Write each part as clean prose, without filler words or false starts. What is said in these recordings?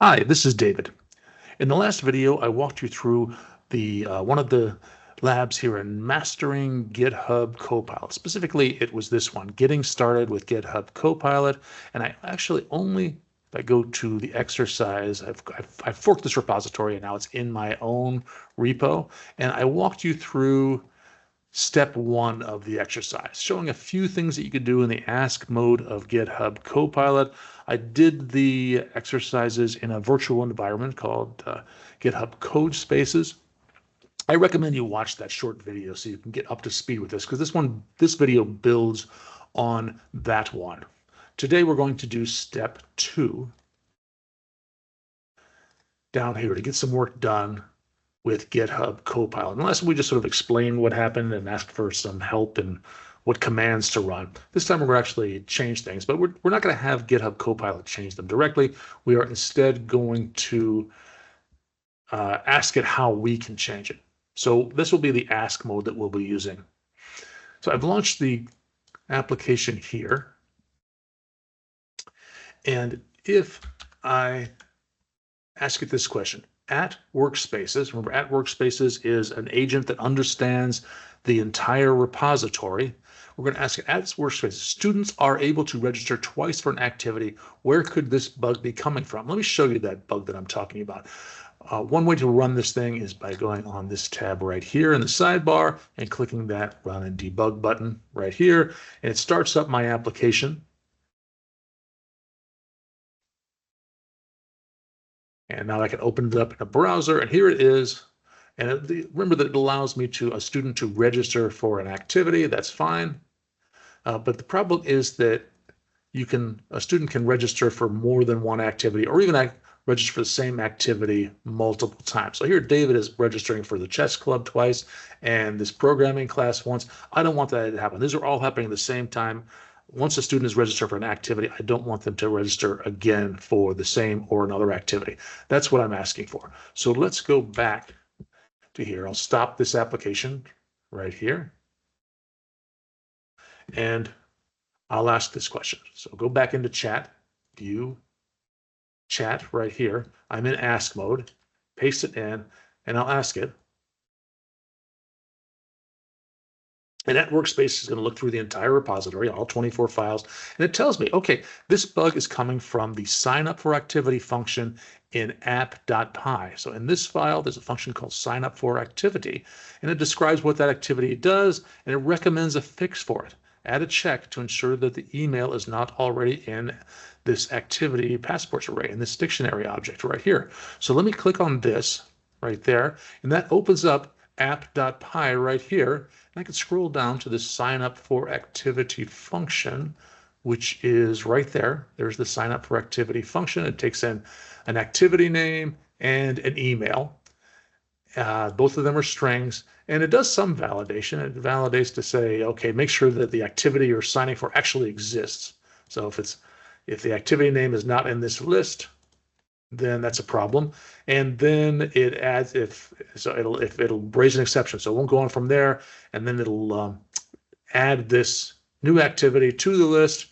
Hi, this is David. In the last video, I walked you through the one of the labs here in mastering GitHub Copilot. Specifically, it was this one, getting started with GitHub Copilot. And I actually only, if I go to the exercise, I've forked this repository and now it's in my own repo. And I walked you through step one of the exercise, showing a few things that you could do in the ask mode of GitHub Copilot. I did the exercises in a virtual environment called GitHub Code Spaces. I recommend you watch that short video so you can get up to speed with this, because this video builds on that one. Today we're going to do step two down here to get some work done with GitHub Copilot. Unless we just sort of explain what happened and ask for some help and what commands to run. This time we're going to actually change things, but we're not going to have GitHub Copilot change them directly. We are instead going to ask it how we can change it. So this will be the ask mode that we'll be using. So I've launched the application here. And if I ask it this question, at workspaces, remember at workspaces is an agent that understands the entire repository. We're going to ask it at workspaces, students are able to register twice for an activity. Where could this bug be coming from? Let me show you that bug that I'm talking about. One way to run this thing is by going on this tab right here in the sidebar and clicking that run and debug button right here. And it starts up my application. And now I can open it up in a browser, and here it is. And remember that it allows me a student to register for an activity. That's fine. But the problem is that a student can register for more than one activity, or even register for the same activity multiple times. So here David is registering for the chess club twice and this programming class once. I don't want that to happen. These are all happening at the same time. Once a student is registered for an activity, I don't want them to register again for the same or another activity. That's what I'm asking for. So let's go back to here. I'll stop this application right here. And I'll ask this question. So go back into chat, view chat right here. I'm in ask mode, paste it in, and I'll ask it. And that workspace is going to look through the entire repository, all 24 files, and it tells me, okay, this bug is coming from the sign up for activity function in app.py. So in this file, there's a function called sign up for activity, and it describes what that activity does, and it recommends a fix for it. Add a check to ensure that the email is not already in this activity passports array, in this dictionary object right here. So let me click on this right there, and that opens up app.py right here. And I can scroll down to the sign up for activity function, which is right there. There's the sign up for activity function. It takes in an activity name and an email. Both of them are strings, and it does some validation. It validates to say, okay, make sure that the activity you're signing for actually exists. So if the activity name is not in this list, then that's a problem. And then it adds if it'll raise an exception, so it won't go on from there, and then it'll add this new activity to the list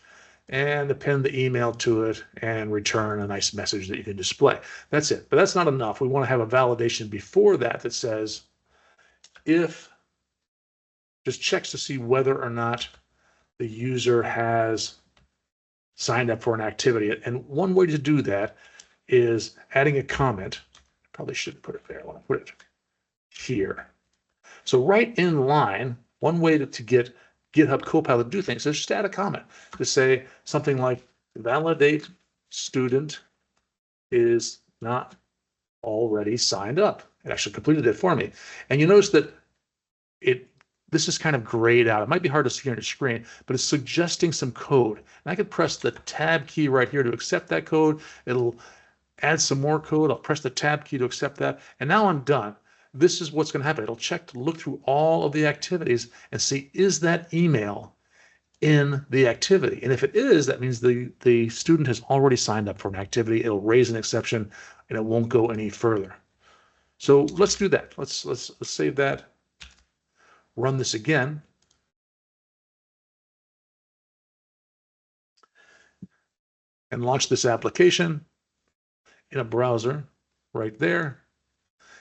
and append the email to it and return a nice message that you can display. That's it. But that's not enough. We want to have a validation before that that says if just checks to see whether or not the user has signed up for an activity. And one way to do that is adding a comment. I probably shouldn't put it there. I want to put it here. So right in line, one way to get GitHub Copilot to do things is just add a comment to say something like validate student is not already signed up. It actually completed it for me. And you notice that this is kind of grayed out. It might be hard to see on your screen, but it's suggesting some code. And I can press the tab key right here to accept that code. It'll add some more code. I'll press the tab key to accept that. And now I'm done. This is what's going to happen. It'll check to look through all of the activities and see, is that email in the activity? And if it is, that means the student has already signed up for an activity. It'll raise an exception and it won't go any further. So let's do that. Let's save that. Run this again. And launch this application. in a browser right there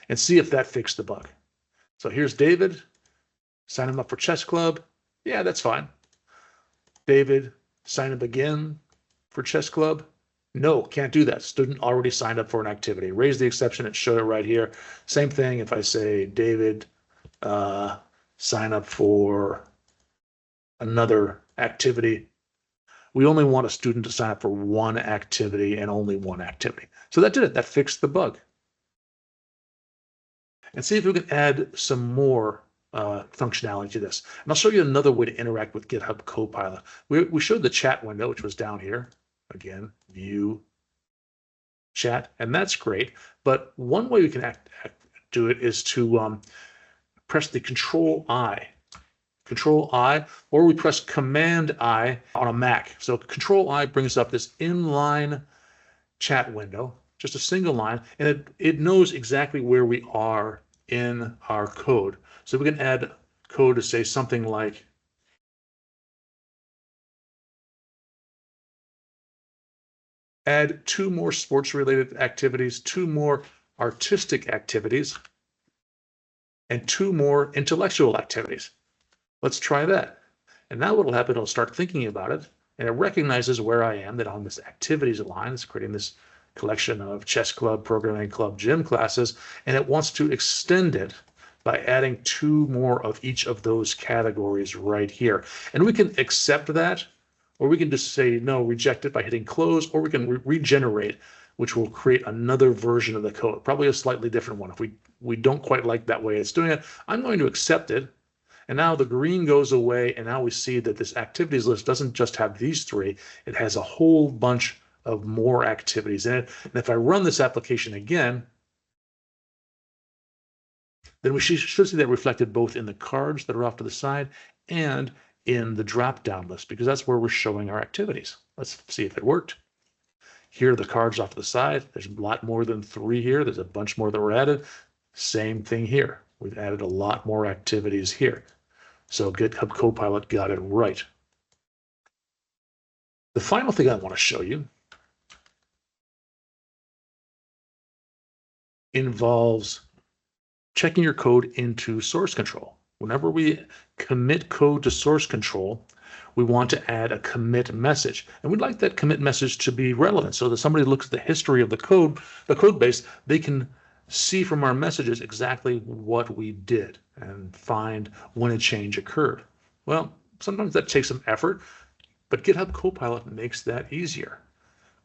and see if that fixed the bug. So here's David, sign him up for chess club. Yeah, that's fine. David, sign up again for chess club. No, can't do that. Student already signed up for an activity. Raise the exception and show it right here. Same thing if I say David, sign up for another activity. We only want a student to sign up for one activity and only one activity. So that did it. That fixed the bug. And see if we can add some more functionality to this. And I'll show you another way to interact with GitHub Copilot. We showed the chat window, which was down here. Again, view, chat, and that's great. But one way we can do it is to press the Control-I, or we press Command-I on a Mac. So Control-I brings up this inline chat window, just a single line, and it knows exactly where we are in our code. So we can add code to say something like add 2 more sports-related activities, 2 more artistic activities, and 2 more intellectual activities. Let's try that. And now what will happen, it'll start thinking about it, and it recognizes where I am, that on this activities line, it's creating this collection of chess club, programming club, gym classes, and it wants to extend it by adding 2 more of each of those categories right here. And we can accept that, or we can just say no, reject it by hitting close, or we can regenerate, which will create another version of the code, probably a slightly different one. If we don't quite like that way it's doing it, I'm going to accept it. And now the green goes away, and now we see that this activities list doesn't just have these 3, it has a whole bunch of more activities in it. And if I run this application again, then we should see that reflected both in the cards that are off to the side and in the drop-down list, because that's where we're showing our activities. Let's see if it worked. Here are the cards off to the side. There's a lot more than 3 here. There's a bunch more that were added. Same thing here. We've added a lot more activities here. So GitHub Copilot got it right. The final thing I want to show you involves checking your code into source control. Whenever we commit code to source control, we want to add a commit message. And we'd like that commit message to be relevant so that somebody looks at the history of the code base, they can see from our messages exactly what we did and find when a change occurred. Well, sometimes that takes some effort, but GitHub Copilot makes that easier.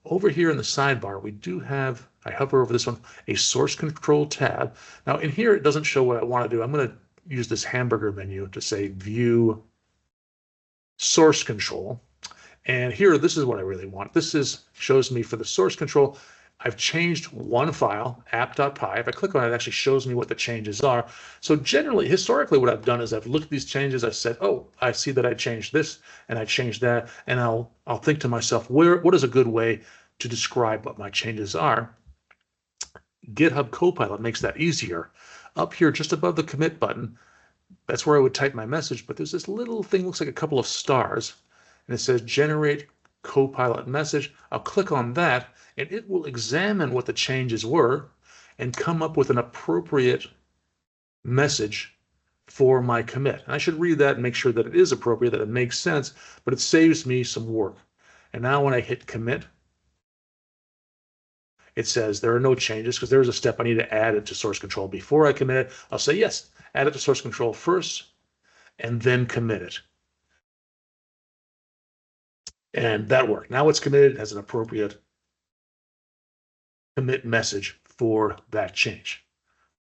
Over here in the sidebar, we do have, I hover over this one, a source control tab. Now in here, it doesn't show what I want to do. I'm going to use this hamburger menu to say view source control. And here, this is what I really want. This shows me for the source control, I've changed one file, app.py. If I click on it, it actually shows me what the changes are. So generally, historically, what I've done is I've looked at these changes. I said, oh, I see that I changed this and I changed that. And I'll think to myself, what is a good way to describe what my changes are? GitHub Copilot makes that easier. Up here, just above the commit button, that's where I would type my message. But there's this little thing, looks like a couple of stars, and it says generate Copilot message. I'll click on that, and it will examine what the changes were and come up with an appropriate message for my commit. And I should read that and make sure that it is appropriate, that it makes sense, but it saves me some work. And now when I hit commit, it says there are no changes because there's a step I need to add it to source control. Before I commit it, I'll say yes, add it to source control first, and then commit it. And that worked. Now it's committed, it has an appropriate commit message for that change.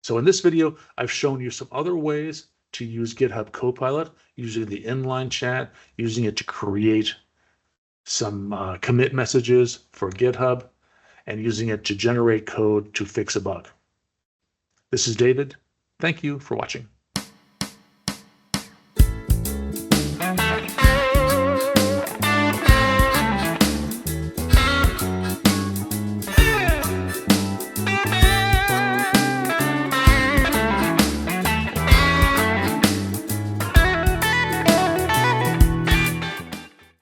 So in this video, I've shown you some other ways to use GitHub Copilot, using the inline chat, using it to create some commit messages for GitHub, and using it to generate code to fix a bug. This is David. Thank you for watching.